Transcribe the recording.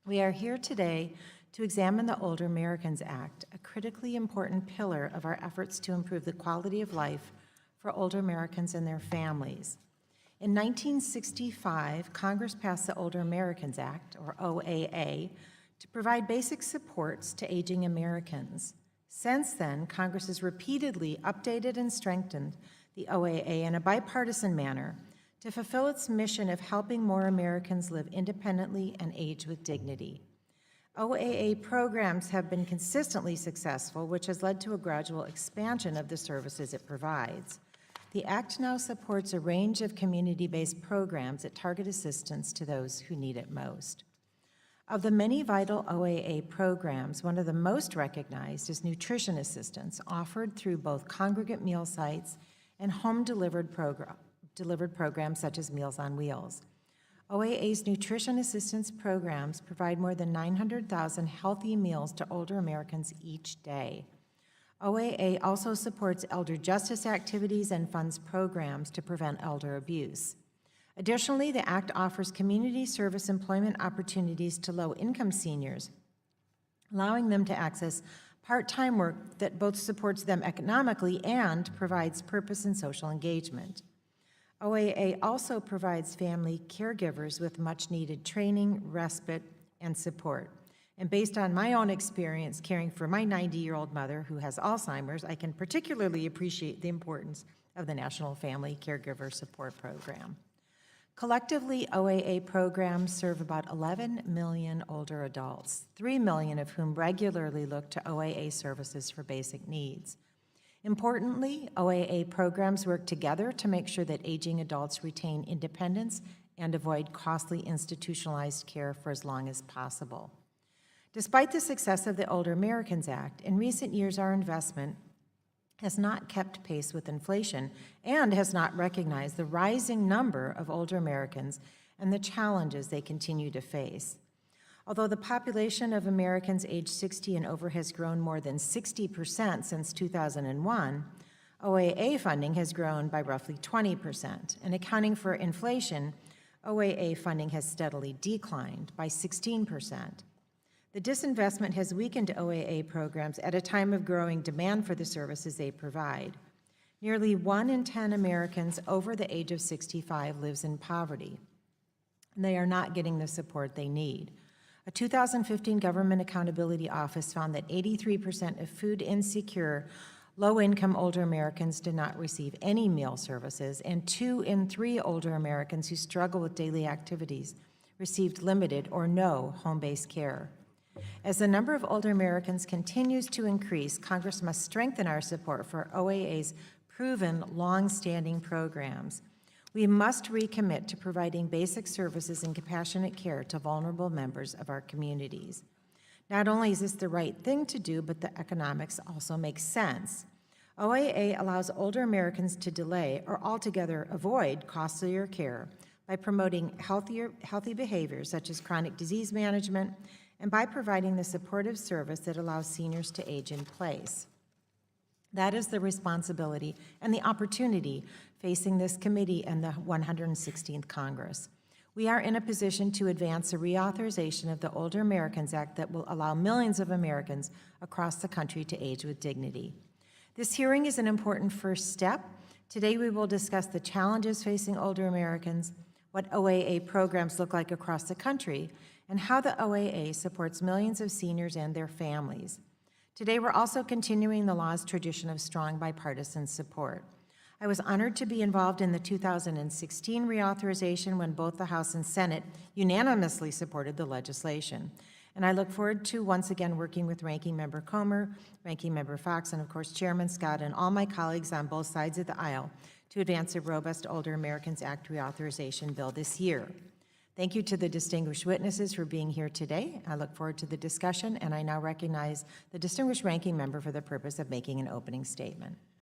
We are here today to examine the Older Americans Act, a critically important pillar of our efforts to improve the quality of life for older Americans and their families. In 1965, Congress passed the Older Americans Act, or OAA, to provide basic supports to aging Americans. Since then, Congress has repeatedly updated and strengthened the OAA in a bipartisan manner to fulfill its mission of helping more Americans live independently and age with dignity. OAA programs have been consistently successful, which has led to a gradual expansion of the services it provides. The Act now supports a range of community-based programs that target assistance to those who need it most. Of the many vital OAA programs, one of the most recognized is nutrition assistance, offered through both congregate meal sites and home-delivered programs such as Meals on Wheels. OAA's nutrition assistance programs provide more than 900,000 healthy meals to older Americans each day. OAA also supports elder justice activities and funds programs to prevent elder abuse. Additionally, the Act offers community service employment opportunities to low-income seniors, allowing them to access part-time work that both supports them economically and provides purpose and social engagement. OAA also provides family caregivers with much-needed training, respite, and support. And based on my own experience caring for my 90-year-old mother who has Alzheimer's, I can particularly appreciate the importance of the National Family Caregiver Support Program. Collectively, OAA programs serve about 11 million older adults, 3 million of whom regularly look to OAA services for basic needs. Importantly, OAA programs work together to make sure that aging adults retain independence and avoid costly institutionalized care for as long as possible. Despite the success of the Older Americans Act, in recent years our investment has not kept pace with inflation and has not recognized the rising number of older Americans and the challenges they continue to face. Although the population of Americans aged 60 and over has grown more than 60% since 2001, OAA funding has grown by roughly 20%, and accounting for inflation, OAA funding has steadily declined by 16%. The disinvestment has weakened OAA programs at a time of growing demand for the services they provide. Nearly 1 in 10 Americans over the age of 65 lives in poverty, and they are not getting the support they need. A 2015 Government Accountability Office found that 83% of food-insecure, low-income older Americans did not receive any meal services, and 2 in 3 older Americans who struggle with daily activities received limited or no home-based care. As the number of older Americans continues to increase, Congress must strengthen our support for OAA's proven, long-standing programs. We must recommit to providing basic services and compassionate care to vulnerable members of our communities. Not only is this the right thing to do, but the economics also make sense. OAA allows older Americans to delay or altogether avoid costlier care by promoting healthy behaviors such as chronic disease management and by providing the supportive service that allows seniors to age in place. That is the responsibility and the opportunity facing this committee and the 116th Congress. We are in a position to advance a reauthorization of the Older Americans Act that will allow millions of Americans across the country to age with dignity. This hearing is an important first step. Today we will discuss the challenges facing older Americans, what OAA programs look like across the country, and how the OAA supports millions of seniors and their families. Today, we're also continuing the law's tradition of strong bipartisan support. I was honored to be involved in the 2016 reauthorization when both the House and Senate unanimously supported the legislation. And I look forward to once again working with Ranking Member Comer, Ranking Member Fox, and of course Chairman Scott and all my colleagues on both sides of the aisle to advance a robust Older Americans Act reauthorization bill this year. Thank you to the distinguished witnesses for being here today. I look forward to the discussion, and I now recognize the distinguished ranking member for the purpose of making an opening statement.